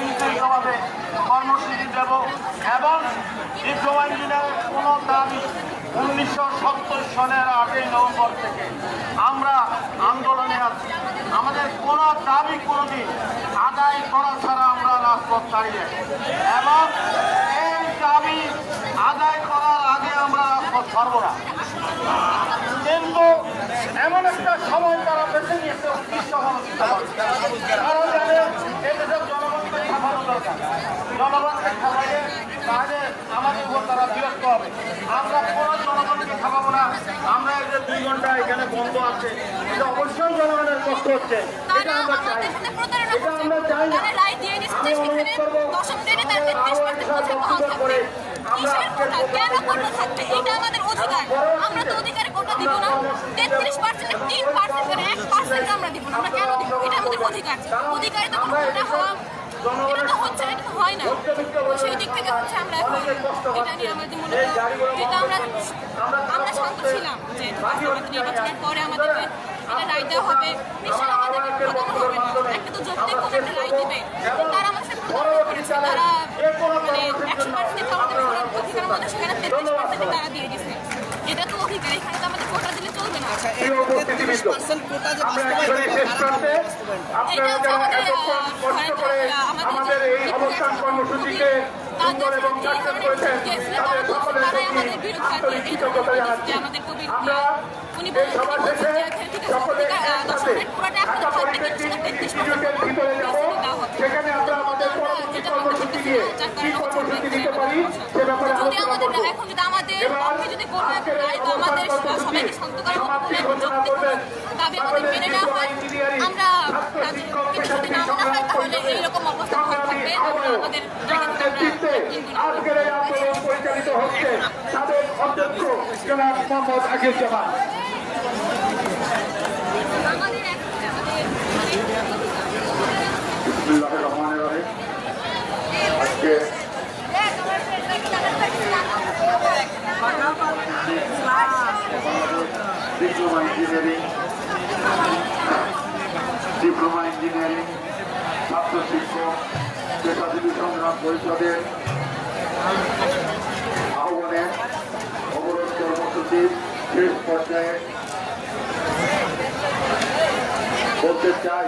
নির্দিষ্টভাবে কর্মসূচি দেব এবং ডিপ্লোমা ইঞ্জিনিয়ারের কোনো দাবি 1970 সনের 8ই নভেম্বর থেকে আমরা আন্দোলনে আছি। আমাদের কোনো দাবি কোনোদিন আদায় করা ছাড়া আমরা রাজপথ ছাড়িয়ে এবং এই দাবি আদায় করার আগে আমরা রাজপথ ছাড়ব না। কিন্তু এমন একটা সময় তারা বেছে নিয়েছে তারা জানে এই দেশের জনগণকে খাওয়ানো দরকার। জনগণকে খাওয়াইলে তাহলে আমাদের উপর তারা বিরক্ত হবে। আমরা কোনো জনগণকে খাওয়াবো না। আমরা এই যে 2 ঘন্টা এখানে বন্ধ আছে, এটা অবশ্যই জনগণের কষ্ট হচ্ছে। এটা আমরা চাই, এটা আমরা চাই না। আমি অনুরোধ করবো করে আমরা কেন কোটা থাকবে? এটা আমাদের অধিকার। আমরা তো অধিকারে কোটা দিব না। 33% 3% করে 1% আমরা দিব না। আমরা কেন দিব? এটা আমাদের অধিকার। অধিকারে তো কোনো কোটা হওয়া এটা তো হচ্ছে, এটা তো হয় না। সেই দিক থেকে হচ্ছে আমরা এখন এটা নিয়ে আমাদের মনে হয় এটা আমরা শান্ত ছিলাম যে আমাদের নির্বাচনের পরে আমাদেরকে এটা রায় দেওয়া হবে, নিশ্চয়ই আমাদেরকে প্রদান হবে না। একটা তো যৌক্তিক কোনো একটা রায় দিবে, তারা আমাদের প্রদান করেছে। তারা মানে 100% আমাদের অধিকার মধ্যে সেখানে 33% তারা দিয়ে গেছে। এটা তো অধিকার, এখানে তো আমাদের কোটা দিলে চলবে না। এই 33% কোটা যে বাস্তবায়ন আমাদের এই অবস্থান কর্মসূচিকে সুন্দর এবং সার্থক করেছেন তাদের সকলের প্রতি আন্তরিক কৃতজ্ঞতা জানাচ্ছি। আমরা এই সভা শেষে সকলে একসাথে ঢাকা পলিটেকনিক ইনস্টিটিউটের ভিতরে যাব। সেখানে আমরা আমাদের পরবর্তী কর্মসূচি নিয়ে কি কর্মসূচি দিতে পারি সে ব্যাপারে আলোচনা করব। এবার আজকের এই অবস্থান কর্মসূচি সমাপ্তি ঘোষণা করবেন আমাদের ডিপ্লোমা ইঞ্জিনিয়ারিং ছাত্র শিক্ষক পেশাজীবী সংগ্রাম পরিষদের সংগ্রামী আহ্বায়ক যার নেতৃত্বে আজকের এই আন্দোলন পরিচালিত হচ্ছে সাবেক অধ্যক্ষ জনাব মোহাম্মদ আকিলুজ্জামান। বিসমিল্লাহির রহমানির রহিম। আজকে ডিপ্লোমা ইঞ্জিনিয়ারিং ছাত্র শিক্ষক পেশাজীবী সংগ্রাম পরিষদের আহ্বানে অবরোধ কর্মসূচির শেষ পর্যায়ে বলতে চাই,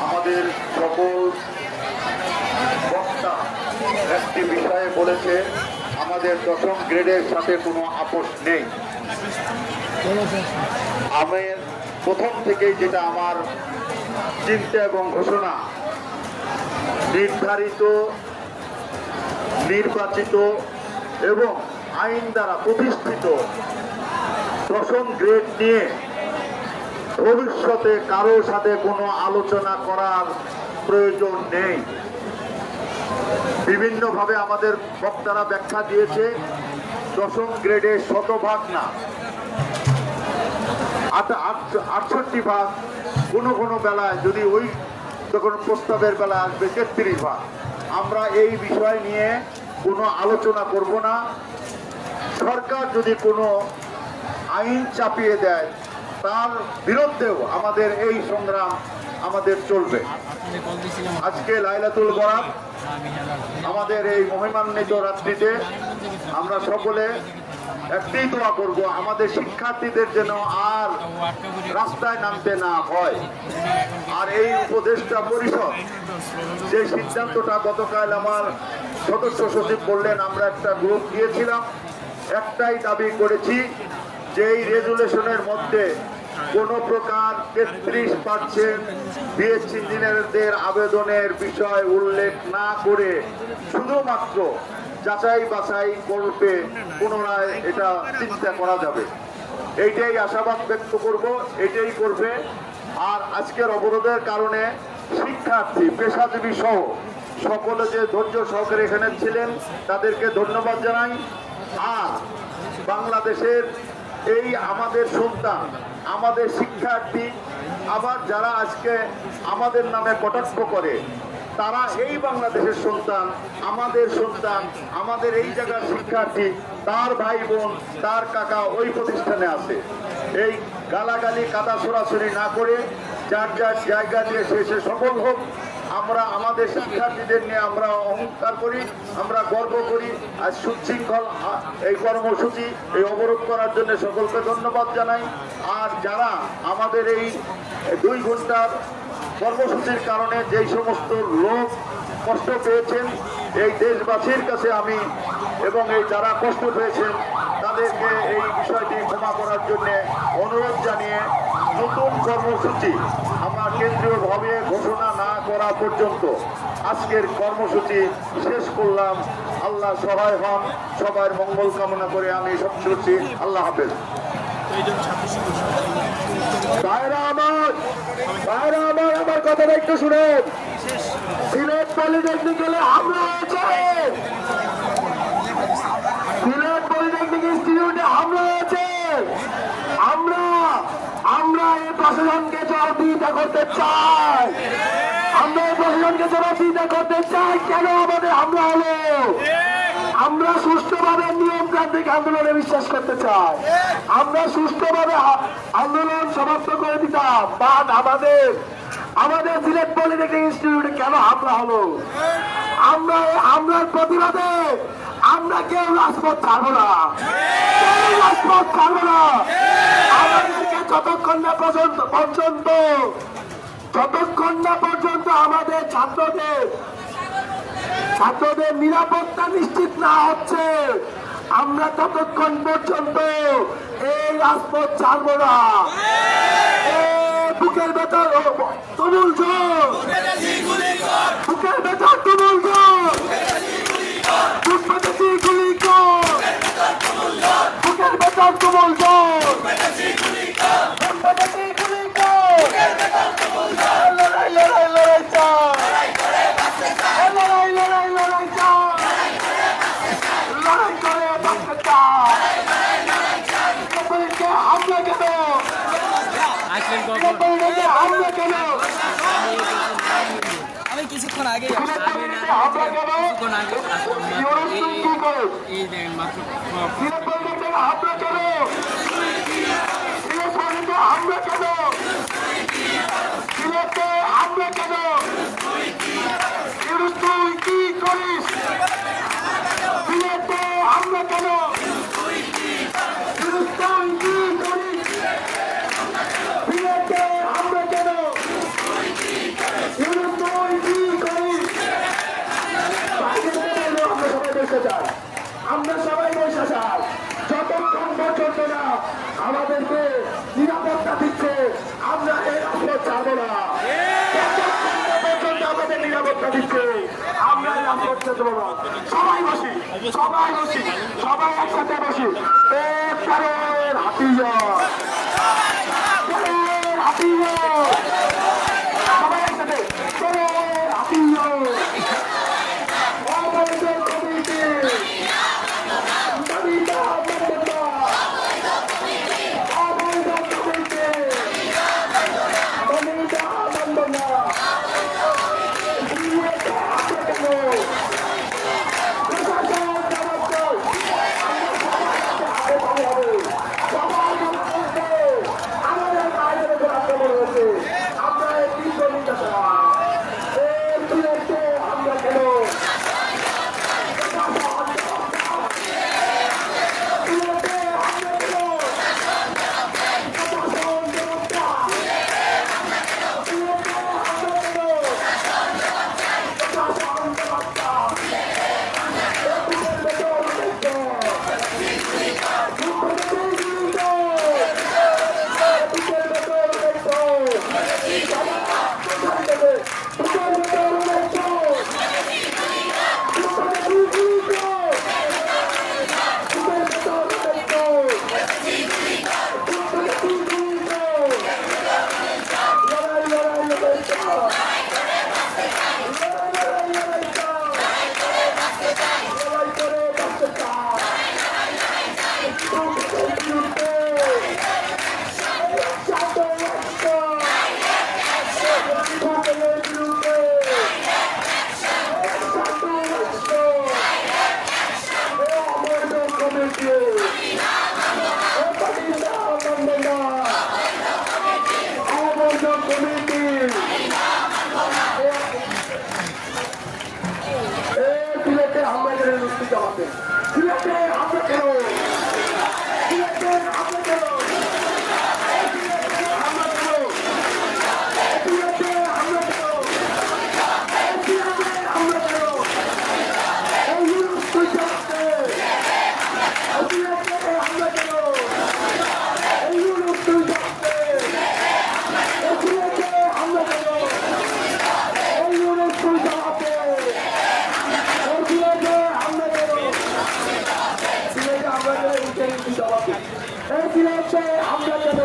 আমাদের সকল বক্তা একটি বিষয়ে বলেছে, আমাদের 10ম গ্রেডের সাথে কোনো আপোষ নেই। আমি প্রথম থেকেই যেটা আমার চিন্তা এবং ঘোষণা, নির্ধারিত নির্বাচিত এবং আইন দ্বারা প্রতিষ্ঠিত 10ম গ্রেড নিয়ে ভবিষ্যতে কারোর সাথে কোনো আলোচনা করার প্রয়োজন নেই। বিভিন্নভাবে আমাদের বক্তারা ব্যাখ্যা দিয়েছে, 10ম গ্রেডে 100% না, 68% কোনো বেলায় যদি ওই যখন প্রস্তাবের বেলা আসবে 33%। আমরা এই বিষয় নিয়ে কোনো আলোচনা করব না। সরকার যদি কোনো আইন চাপিয়ে দেয় তার বিরুদ্ধেও আমাদের এই সংগ্রাম আমাদের চলবে। আজকে লাইলাতুল বরাত, আমাদের এই মহিমান্বিত রাত্রিতে আমরা সকলে একটাই দোয়া করব, আমাদের শিক্ষার্থীদের যেন আর রাস্তায় নামতে না হয়। আর এই উপদেষ্টা পরিষদ যে সিদ্ধান্তটা গতকাল আমার সদস্য সচিব বললেন, আমরা একটা গ্রুপ দিয়েছিলাম, একটাই দাবি করেছি যে এই রেজুলেশনের মধ্যে কোনো প্রকার 33% বিএসসি ইঞ্জিনিয়ারদের আবেদনের বিষয় উল্লেখ না করে শুধুমাত্র যাচাই বাছাই করবে, পুনরায় এটা চিন্তা করা যাবে। এইটাই আশাবাদ ব্যক্ত করব, এটাই করবে। আর আজকের অবরোধের কারণে শিক্ষার্থী পেশাজীবী সহ সকলে যে ধৈর্য সহকারে এখানে ছিলেন তাদেরকে ধন্যবাদ জানাই। আর বাংলাদেশের এই আমাদের সন্তান, আমাদের শিক্ষার্থী, আবার যারা আজকে আমাদের নামে কটাক্ষ করে, তারা এই বাংলাদেশের সন্তান, আমাদের এই জায়গার শিক্ষার্থী, তার ভাই বোন, তার কাকা ওই প্রতিষ্ঠানে আছে। এই গালাগালি কাদা সরাসরি না করে যার যার জায়গা দিয়ে সে সফল হোক, আমরা আমাদের শিক্ষার্থীদের নিয়ে আমরা অহংকার করি, আমরা গর্ব করি। আজ সুশৃঙ্খল এই কর্মসূচি এই অবরোধ করার জন্য সকলকে ধন্যবাদ জানাই। আর যারা আমাদের এই 2 ঘন্টার কর্মসূচির কারণে যেই সমস্ত লোক কষ্ট পেয়েছেন, এই দেশবাসীর কাছে আমি এবং এই যারা কষ্ট পেয়েছেন তাদেরকে এই বিষয়টি ক্ষমা করার জন্য অনুরোধ জানিয়ে নতুন কর্মসূচি আমার কেন্দ্রীয়ভাবে ঘোষণা না করা পর্যন্ত আজকের কর্মসূচি শেষ করলাম। আল্লাহ সহায় হন, সবার মঙ্গল কামনা করে আমি সব করছি। আল্লাহ হাফেজ। আমার কথাটা একটু শুনেন। সিলেট পলিটেকনিক্যালে হামলা হয়েছে, সিলেট পলিটেকনিক ইনস্টিটিউটে হামলা হয়েছে। আমরা এই প্রশাসনকে জবাবদিহিতা করতে চাই, আমরা এই প্রশাসনকে জবাবদিহিতা করতে চাই কেন আমাদের হামলা হলো। আমরা সুষ্ঠুভাবে নিয়মতান্ত্রিক আন্দোলনে বিশ্বাস করতে চাই, আমরা সুষ্ঠুভাবে আন্দোলন সমাপ্ত করে দিতাম। বাট আমাদের সিলেট পলিটেকনিক ইনস্টিটিউটে কেন হামলা হলো? আমরা এই হামলার প্রতিবাদে আমরা কেউ রাজপথ ছাড়বো না, রাজপথ ছাড়বো না। আমাদেরকে যতক্ষণ না পর্যন্ত আমাদের ছাত্রদের নিরাপত্তা নিশ্চিত না হচ্ছে, আমরা ততক্ষণ পর্যন্ত এই রাজপথ ছাড়বো না। বুকের ভেতর তুমুল জোর, বুকের ভেতর তুমুল জোর, বুক পেতেছি গুলি কর, বুকের ভেতর তুমুল জোর, বুক পেতেছি গুলি কর। লড়াই লড়াই লড়াই চাই, লড়াই লড়াই লড়াই চাই, লড়াই করে বাঁচতে চাই। হামলা কেন, হামলা কেন, আমি কিছুক্ষণ আগে হামলা কেন, কি করে হামলা কেন, হামলা কেন, সিলেটে হামলা কেন, তুই কি করিস? সিলেটে হামলা কেন, তুই কি করিস? সিলেটে হামলা কেন, তুই কি করিস? আমরা সবাই বসে চাই, যতক্ষণ পর্যন্ত না আমাদেরকে নিরাপত্তা দিচ্ছে আমরা এই রাজপথ ছাড়বো না। যতক্ষণ পর্যন্ত আমাদের নিরাপত্তা দিচ্ছে আমরা এই রাজপথ ছাড়বো না। সবাই বসি, সবাই বসি, সবাই একসাথে বসি। তেরের হাতিয়া, তেরের হাতিয়া, সবাই একসাথে তেরের হাতিয়া। অবৈধ কমিটি কমিটি এই বিলম্বে আমরা কেন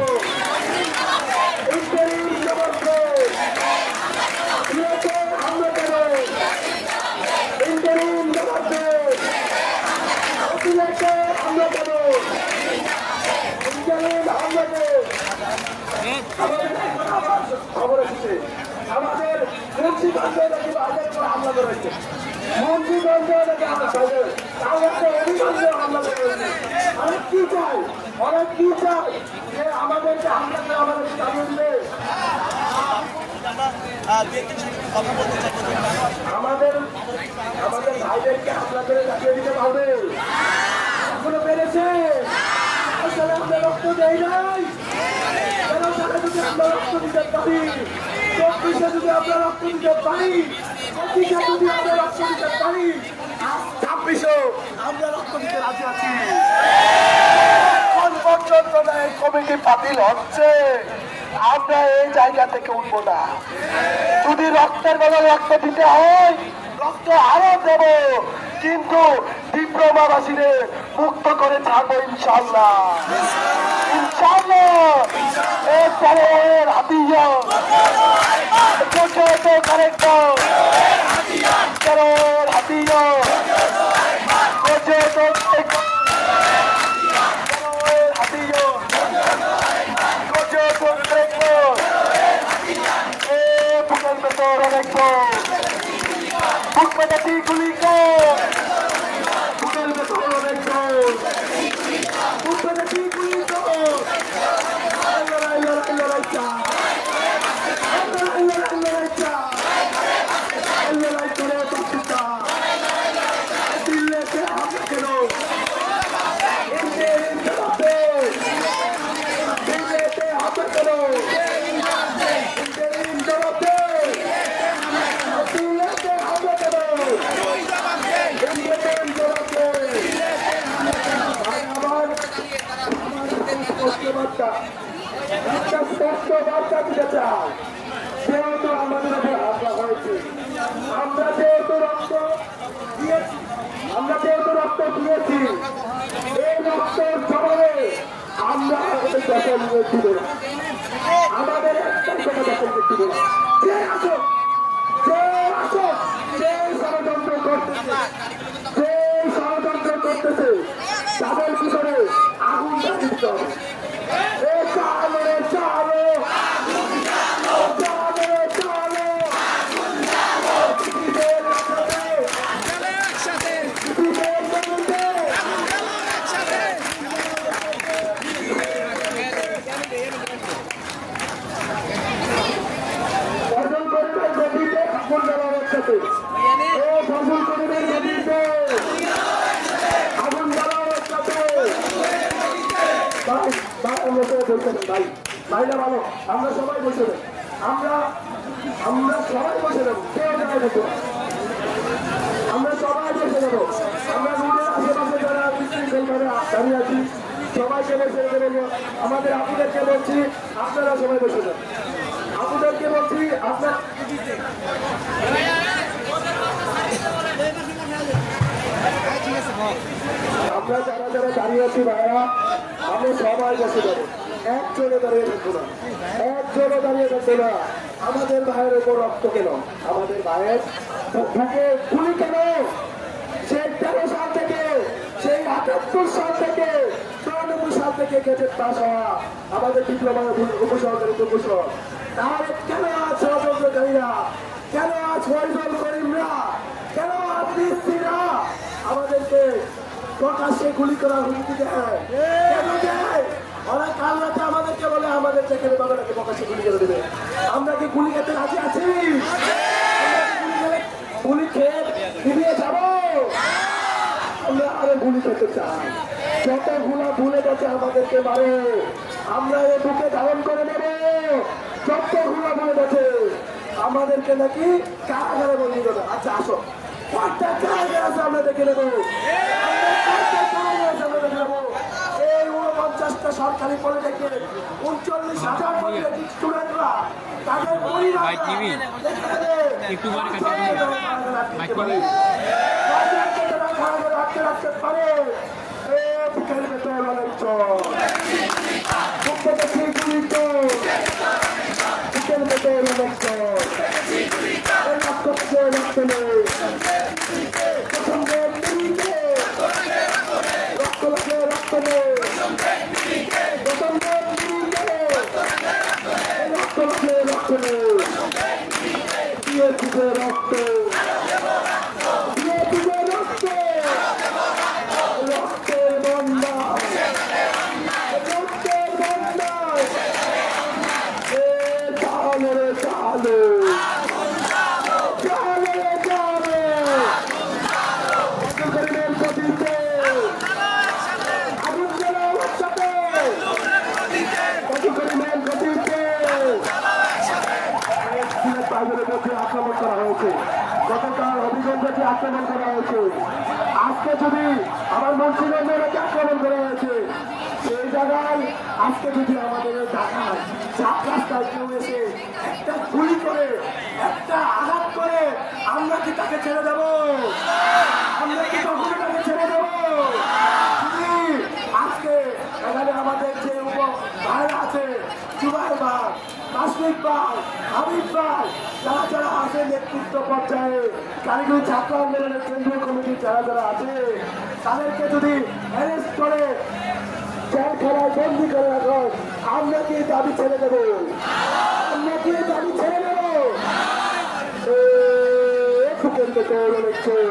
ইন্টারিম জবাবকে বিলম্বে আমরা কেন ইন্টারিম জবাবকে বিলম্বে আমরা কেন ইন্টারিম আমলাকে খবর এসেছে আমাদের মুন্সিগঞ্জে নাকি বাজার করে হামলা করেছে মুন্সিগঞ্জে নাকি অভিগঞ্জে হামলা করেছে অনেক কি চাই অনেক কি চাই যে আমাদেরকে হামলা করে আমাদেরকে জানিয়ে দিলে আমাদের আমাদের ভাইদেরকে হামলা করে জানিয়ে দিতে পারবে এখনো পেরেছে আসলে আমরা রক্ত দেই নাই কেন তারা যদি আমরা রক্ত দিতে পারি 24-এ যদি আমরা রক্ত দিতে পারি 25-এ যদি আমরা রক্ত দিতে পারি 26-এও আমরা রক্ত দিতে রাজি আছি কোন পর্যন্ত না এই কমিটি বাতিল হচ্ছে আমরা এই জায়গা থেকে উঠবো না যদি রক্তের বদলে রক্ত দিতে হয় রক্ত আরো দেব কিন্তু ডিপ্লোমাবাসীদের মুক্ত করে ছাড়বো ইনশাল্লাহ ইনশাল্লাহ এই তেরোর হাতিয়া কারেক্টর তেরোর হাতিয়া একটা স্পষ্ট বার্তা দিতে চাই যেহেতু আমাদের উপর হামলা হয়েছে আমরা যেহেতু রক্ত দিয়েছি এই রক্তের জবাবে আমরা আমাদের দখল নিয়ে দিব না আমাদের একটাই কথা দখল করতে দিব না যে আসো যে ষড়যন্ত্র করতেছে তাদের ভিতরে আগুন দিতে হবে ভাইরা ভালো আমরা সবাই বসে দেব আমরা সবাই বসে দেবো কেউ জায়গায় দেখো আমরা সবাই বসে দেবো আমরা রুমের আশেপাশে যারা বিশৃঙ্খলভাবে দাঁড়িয়ে আছি সবাইকে বসে দেবো আমাদের আপুদেরকে বলছি আপনারা সবাই বসে দেন আপুদেরকে বলছি আপনার আমরা যারা যারা দাঁড়িয়ে আছি ভাইরা আমরা সবাই বসে যাবো একজনে দাঁড়িয়ে থাকবো না একজনে দাঁড়িয়ে থাকবো না আমাদের ভাইয়ের উপর রক্ত কেন আমাদের ভাইয়ের বুকে গুলি কেন সেই 13 সাল থেকে সেই 78 সাল থেকে 94 সাল থেকে গেজেট পাস হওয়া আমাদের ডিপ্লোমা উপসহকারী প্রকৌশল তাহলে কেন আজ ষড়যন্ত্রকারীরা কেন আজ ফয়জল করিমরা কেন আজ মিস্ত্রিরা আমাদেরকে প্রকাশ্যে গুলি করার হুমকি দেয় কেন দেয় ওরা কাল রাতে আমাদেরকে বলে আমাদের যেখানে বাবাটাকে প্রকাশ্যে গুলি করে দেবে আমরা কি গুলি খেতে রাজি আছি গুলি খেয়ে ফিরিয়ে যাবো আমরা আরো গুলি খেতে চাই যতগুলা ভুলে গেছে আমাদেরকে মারো আমরা এ বুকে ধারণ করে নেব যতগুলা ভুলে গেছে আমাদেরকে নাকি কারাগারে বন্দি দেবে আচ্ছা আসো কয়টা কারাগার আছে আমরা দেখে নেবো এই 49টা সরকারি পলিটেকনিক 39,000 পলিটেকনিক স্টুডেন্টরা তাদের পরিবার রাখতে পারে বুকের ভেতর অনেক চোর বুক দেখে গুলি চোর বুকের ভেতর অনেক চোর রক্ত থেকে রক্ত নেই পছন্দের দিকে রক্ত লাগে রক্ত নেই পছন্দের দিকে রক্ত লাগে রক্ত নেই দিয়ে দিকে রক্ত দিয়ে দিকে রক্ত রক্তের বন্যা রক্তের বন্যা চালো রে চালো চালো রে চালো গরিবের গতিতে আগুন জ্বালাও একসাথে গরিবের গতিতে বাইরের মধ্যে আক্রমণ করা হয়েছে গতকাল হবিগঞ্জকে আক্রমণ করা হয়েছে আজকে যদি আমার মুন্সিগঞ্জকে আক্রমণ করা হয়েছে সেই জায়গায় আজকে যদি আমাদের ঢাকায় চাপ রাস্তায় কেউ এসে একটা গুলি করে একটা আঘাত করে আমরা কি তাকে ছেড়ে দেব আমরা কি কখনো তাকে ছেড়ে দেব আজকে এখানে আমাদের যে ভাইরা আছে জুবাইর ভাই মাসুদ ভাই হাবিব ভাই যারা যারা আছে নেতৃত্ব পর্যায়ে কারিগরি ছাত্র আন্দোলনের কেন্দ্রীয় কমিটির যারা যারা আছে তাদেরকে যদি অ্যারেস্ট করে জেলখানায় বন্দি করে রাখো আমরা কি দাবি ছেড়ে দেবো আমরা কি দাবি ছেড়ে দেবো বুকের ভেতর অনেক চোর